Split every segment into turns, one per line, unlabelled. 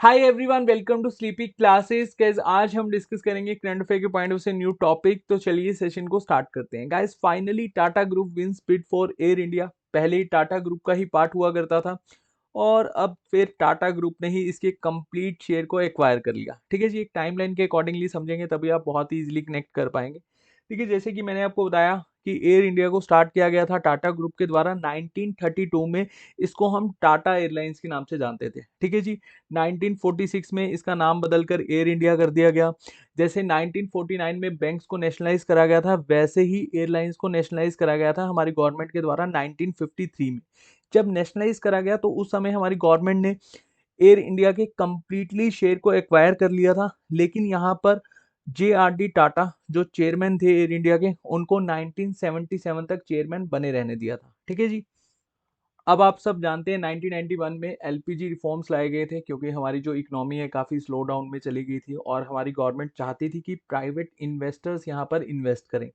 Hi everyone, welcome to Sleepy Classes. Guys आज हम discuss करेंगे करंट अफेयर के पॉइंट ऑफ से न्यू टॉपिक। तो चलिए सेशन को स्टार्ट करते हैं। Guys finally Tata group wins bid for Air India. पहले ही टाटा ग्रुप का ही पार्ट हुआ करता था और अब फिर टाटा ग्रुप ने ही इसके कंप्लीट शेयर को एक्वायर कर लिया। ठीक है जी, एक टाइमलाइन के अकॉर्डिंगली समझेंगे तभी आप बहुत ही इजीली कनेक्ट कर पाएंगे। ठीक है, जैसे कि मैंने आपको बताया कि एयर इंडिया को स्टार्ट किया गया था टाटा ग्रुप के द्वारा 1932 में। इसको हम टाटा एयरलाइंस के नाम से जानते थे। ठीक है जी, 1946 में इसका नाम बदलकर एयर इंडिया कर दिया गया। जैसे 1949 में बैंक्स को नेशनलाइज करा गया था, वैसे ही एयरलाइंस को नेशनलाइज करा गया था हमारी गवर्नमेंट के द्वारा 1953 में। जब नेशनलाइज करा गया तो उस समय हमारी गवर्नमेंट ने एयर इंडिया के कंप्लीटली शेयर को एक्वायर कर लिया था। लेकिन यहाँ पर जे आर डी टाटा जो चेयरमैन थे एयर इंडिया के, उनको 1977 तक चेयरमैन बने रहने दिया था। ठीक है जी, अब आप सब जानते हैं 1991 में एलपीजी रिफॉर्म्स लाए गए थे क्योंकि हमारी जो इकोनॉमी है काफ़ी स्लो डाउन में चली गई थी और हमारी गवर्नमेंट चाहती थी कि प्राइवेट इन्वेस्टर्स यहाँ पर इन्वेस्ट करें।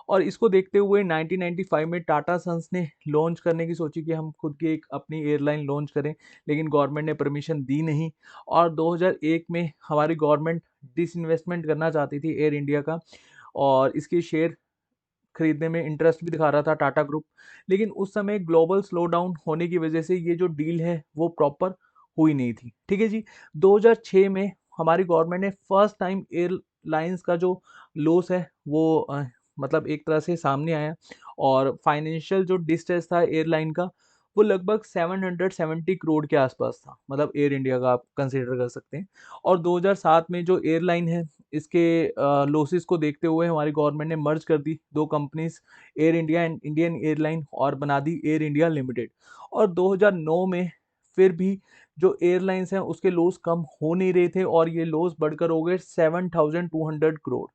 और इसको देखते हुए 1995 में टाटा सन्स ने लॉन्च करने की सोची कि हम खुद की एक अपनी एयरलाइन लॉन्च करें, लेकिन गवर्नमेंट ने परमिशन दी नहीं। और 2001 में हमारी गवर्नमेंट डिसइन्वेस्टमेंट करना चाहती थी एयर इंडिया का और इसके शेयर खरीदने में इंटरेस्ट भी दिखा रहा था टाटा ग्रुप। लेकिन उस समय ग्लोबल स्लो डाउन होने की वजह से ये जो डील है वो प्रॉपर हुई नहीं थी। ठीक है जी, 2006 में हमारी गवर्नमेंट ने फर्स्ट टाइम एयरलाइंस का जो लॉस है वो मतलब एक तरह से सामने आया और फाइनेंशियल जो डिस्ट्रेस था एयरलाइन का वो लगभग 770 करोड़ के आसपास था। मतलब एयर इंडिया का आप कंसिडर कर सकते हैं। और 2007 में जो एयरलाइन है इसके लॉसेस को देखते हुए हमारी गवर्नमेंट ने मर्ज कर दी दो companies, air India and Indian airline, और बना दी एयर इंडिया लिमिटेड। और 2009 में फिर भी जो एयरलाइंस हैं उसके लॉस कम हो नहीं रहे थे और ये लॉस बढ़कर हो गए 7,200 करोड़।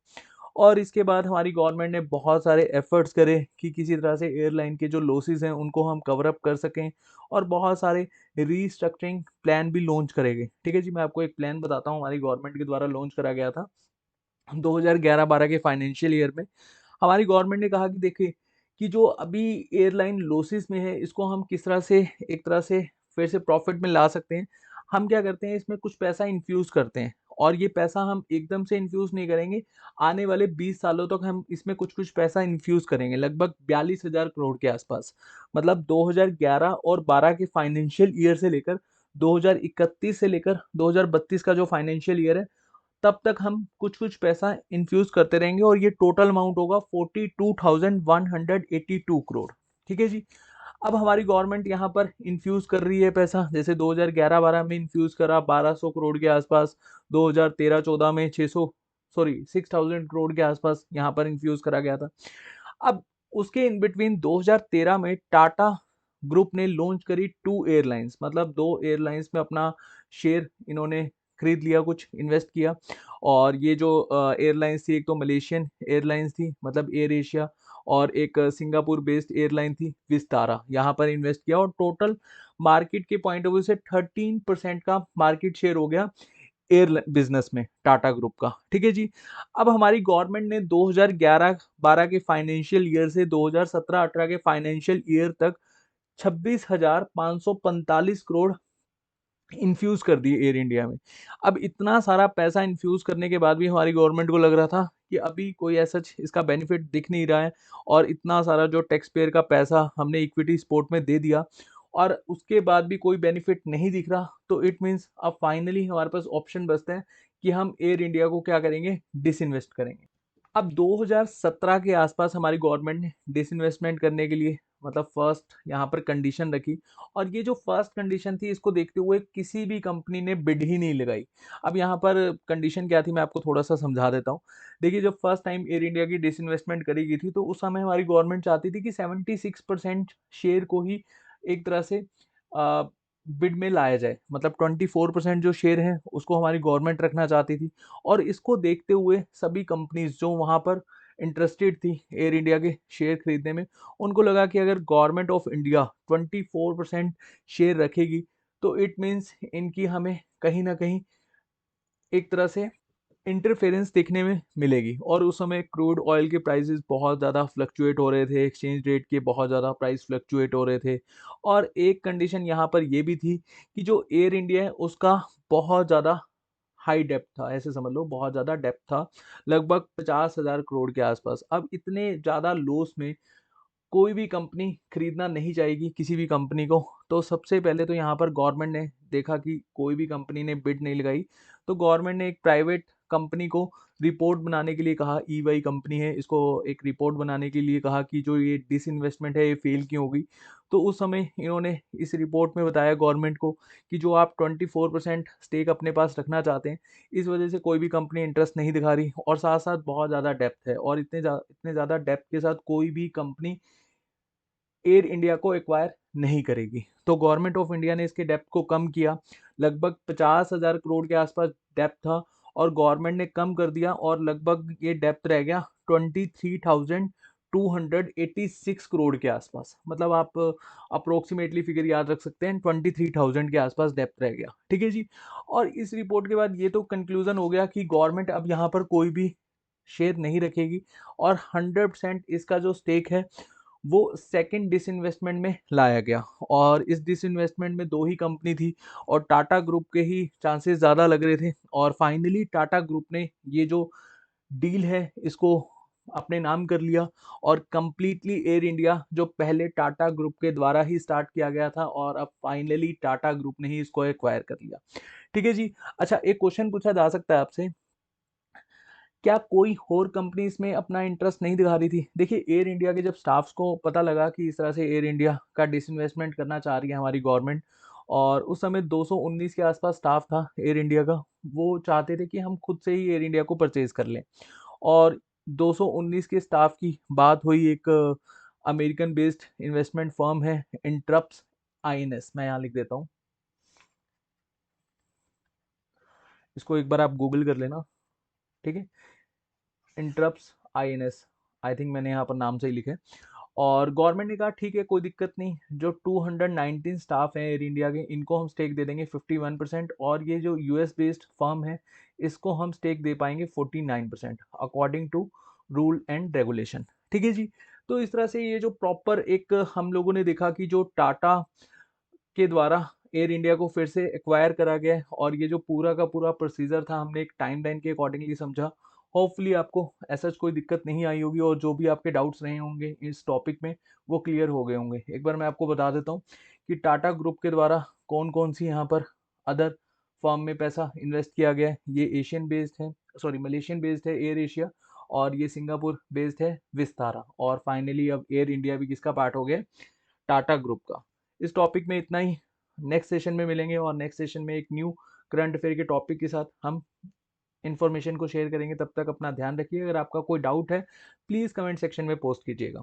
और इसके बाद हमारी गवर्नमेंट ने बहुत सारे एफर्ट्स करे कि किसी तरह से एयरलाइन के जो लॉसेस हैं उनको हम कवर अप कर सकें और बहुत सारे रीस्ट्रक्चरिंग प्लान भी लॉन्च करेंगे। ठीक है जी, मैं आपको एक प्लान बताता हूँ हमारी गवर्नमेंट के द्वारा लॉन्च करा गया था 2011-12 के फाइनेंशियल ईयर में। हमारी गवर्नमेंट ने कहा कि देखिए कि जो अभी एयरलाइन लॉसेस में है इसको हम किस तरह से एक तरह से फिर से प्रॉफिट में ला सकते हैं। हम क्या करते हैं, इसमें कुछ पैसा इन्फ्यूज करते हैं और ये पैसा हम एकदम से इन्फ्यूज नहीं करेंगे। आने वाले 20 सालों तक हम इसमें कुछ कुछ पैसा इन्फ्यूज करेंगे, लगभग 42,000 करोड़ के आसपास। मतलब 2011 और 12 के फाइनेंशियल ईयर से लेकर 2031 से लेकर 2032 का जो फाइनेंशियल ईयर है तब तक हम कुछ कुछ पैसा इन्फ्यूज करते रहेंगे और ये टोटल अमाउंट होगा 42,182 करोड़। ठीक है जी, अब हमारी गवर्नमेंट यहाँ पर इन्फ्यूज कर रही है पैसा, जैसे 2011-12 में इन्फ्यूज करा 1200 करोड़ के आसपास, 2013-14 में 6,000 करोड़ के आसपास यहाँ पर इन्फ्यूज करा गया था। अब उसके इन बिटवीन 2013 में टाटा ग्रुप ने लॉन्च करी टू एयरलाइंस, मतलब दो एयरलाइंस में अपना शेयर इन्होंने खरीद लिया, कुछ इन्वेस्ट किया। और ये जो एयरलाइंस थी, एक तो मलेशियन एयरलाइंस थी मतलब एयर एशिया, और एक सिंगापुर बेस्ड एयरलाइन थी विस्तारा, यहाँ पर इन्वेस्ट किया और टोटल मार्केट के पॉइंट ऑफ व्यू से 13% का मार्केट शेयर हो गया एयर बिजनेस में टाटा ग्रुप का। ठीक है जी, अब हमारी गवर्नमेंट ने 2011-12 के फाइनेंशियल ईयर से 2017-18 के फाइनेंशियल ईयर तक 26,545 करोड़ इन्फ्यूज कर दिए एयर इंडिया में। अब इतना सारा पैसा इन्फ्यूज करने के बाद भी हमारी गवर्नमेंट को लग रहा था कि अभी कोई ऐसा इसका बेनिफिट दिख नहीं रहा है और इतना सारा जो टैक्स पेयर का पैसा हमने इक्विटी सपोर्ट में दे दिया और उसके बाद भी कोई बेनिफिट नहीं दिख रहा। तो इट मीन्स अब फाइनली हमारे पास ऑप्शन बचता है कि हम एयर इंडिया को क्या करेंगे, डिसइन्वेस्ट करेंगे। अब 2017 के आसपास हमारी गवर्नमेंट ने डिसइन्वेस्टमेंट करने के लिए मतलब फर्स्ट यहाँ पर कंडीशन रखी। और ये जो फर्स्ट कंडीशन थी इसको देखते हुए किसी भी कंपनी ने बिड ही नहीं लगाई। अब यहाँ पर कंडीशन क्या थी मैं आपको थोड़ा सा समझा देता हूँ। देखिए, जब फर्स्ट टाइम एयर इंडिया की डिसइन्वेस्टमेंट करी गई थी तो उस समय हमारी गवर्नमेंट चाहती थी कि 76% शेयर को ही एक तरह से बिड में लाया जाए, मतलब 24% जो शेयर है उसको हमारी गवर्नमेंट रखना चाहती थी। और इसको देखते हुए सभी कंपनीज जो वहाँ पर इंटरेस्टेड थी एयर इंडिया के शेयर खरीदने में, उनको लगा कि अगर गवर्नमेंट ऑफ इंडिया 24% शेयर रखेगी तो इट मीन्स इनकी हमें कहीं ना कहीं एक तरह से इंटरफेरेंस देखने में मिलेगी। और उस समय क्रूड ऑयल के प्राइसेस बहुत ज़्यादा फ्लक्चुएट हो रहे थे, एक्सचेंज रेट के बहुत ज़्यादा प्राइस फ्लक्चुएट हो रहे थे। और एक कंडीशन यहाँ पर ये भी थी कि जो एयर इंडिया है उसका बहुत ज़्यादा हाई डेप्थ था, ऐसे समझ लो बहुत ज़्यादा डेप्थ था, लगभग 50,000 करोड़ के आसपास। अब इतने ज़्यादा लॉस में कोई भी कंपनी खरीदना नहीं चाहेगी किसी भी कंपनी को। तो सबसे पहले तो यहाँ पर गवर्नमेंट ने देखा कि कोई भी कंपनी ने बिड नहीं लगाई, तो गवर्नमेंट ने एक प्राइवेट कंपनी को रिपोर्ट बनाने के लिए कहा, ईवाई कंपनी है, इसको एक रिपोर्ट बनाने के लिए कहा कि जो ये डिसइन्वेस्टमेंट है ये फेल क्यों होगी। तो उस समय इन्होंने इस रिपोर्ट में बताया गवर्नमेंट को कि जो आप 24% स्टेक अपने पास रखना चाहते हैं, इस वजह से कोई भी कंपनी इंटरेस्ट नहीं दिखा रही, और साथ साथ बहुत ज़्यादा डेप्थ है, और इतने ज़्यादा डेप्थ के साथ कोई भी कंपनी एयर इंडिया को एक्वायर नहीं करेगी। तो गवर्नमेंट ऑफ इंडिया ने इसके डेप्थ को कम किया, लगभग 50,000 करोड़ के आसपास डेप्थ था, और गवर्नमेंट ने कम कर दिया, और लगभग ये डेप्थ रह गया 23,286 करोड़ के आसपास। मतलब आप अप्रोक्सीमेटली फिगर याद रख सकते हैं, 23,000 के आसपास डेप्थ रह गया, ठीक है जी। और इस रिपोर्ट के बाद ये तो कंक्लूजन हो गया कि गवर्नमेंट अब यहाँ पर कोई भी शेयर नहीं रखेगी, और 100% इसका जो स्टेक है वो सेकंड डिसइन्वेस्टमेंट में लाया गया। और इस डिसइन्वेस्टमेंट में दो ही कंपनी थी, और टाटा ग्रुप के ही चांसेस ज़्यादा लग रहे थे। और फाइनली टाटा ग्रुप ने ये जो डील है इसको अपने नाम कर लिया, और कंप्लीटली एयर इंडिया जो पहले टाटा ग्रुप के द्वारा ही स्टार्ट किया गया था, और अब फाइनली टाटा ग्रुप ने ही इसको एक्वायर कर लिया, ठीक है जी। अच्छा, एक क्वेश्चन पूछा जा सकता है आपसे, क्या कोई और कंपनी इसमें अपना इंटरेस्ट नहीं दिखा रही थी? देखिए, एयर इंडिया के जब स्टाफ्स को पता लगा कि इस तरह से एयर इंडिया का डिसइन्वेस्टमेंट करना चाह रही है हमारी गवर्नमेंट, और उस समय 219 के आसपास स्टाफ था एयर इंडिया का, वो चाहते थे कि हम खुद से ही एयर इंडिया को परचेज कर लें। और 219 के स्टाफ की बात हुई एक अमेरिकन बेस्ड इन्वेस्टमेंट फर्म है, इंटरप्स आईएनएस, मैं यहाँ लिख देता हूँ, इसको एक बार आप गूगल कर लेना, ठीक है। इंटरप्स आईएनएस, आई थिंक मैंने यहाँ पर नाम से ही लिखे। और गवर्नमेंट ने कहा ठीक है, कोई दिक्कत नहीं, जो 219 स्टाफ हैं एयर इंडिया के, इनको हम स्टेक दे देंगे 51%, और ये जो यूएस बेस्ड फर्म है इसको हम स्टेक दे पाएंगे 49% according to rule and regulation, ठीक है जी। तो इस तरह से ये जो प्रॉपर एक हम लोगों ने देखा कि जो टाटा के द्वारा एयर इंडिया को फिर से एक्वायर करा गया है, और ये जो पूरा का पूरा प्रोसीजर था हमने एक टाइमलाइन के अकॉर्डिंगली समझा। होपफुली आपको ऐसा कोई दिक्कत नहीं आई होगी, और जो भी आपके डाउट्स रहे होंगे इस टॉपिक में वो क्लियर हो गए होंगे। एक बार मैं आपको बता देता हूँ कि टाटा ग्रुप के द्वारा कौन कौन सी यहाँ पर अदर फर्म में पैसा इन्वेस्ट किया गया है। ये एशियन बेस्ड है, सॉरी मलेशियन बेस्ड है एयर एशिया, और ये सिंगापुर बेस्ड है विस्तारा, और फाइनली अब एयर इंडिया भी किसका पार्ट हो गया, टाटा ग्रुप का। इस टॉपिक में इतना ही, नेक्स्ट सेशन में मिलेंगे, और नेक्स्ट सेशन में एक न्यू करंट अफेयर के टॉपिक के साथ हम इन्फॉर्मेशन को शेयर करेंगे। तब तक अपना ध्यान रखिए। अगर आपका कोई डाउट है प्लीज़ कमेंट सेक्शन में पोस्ट कीजिएगा।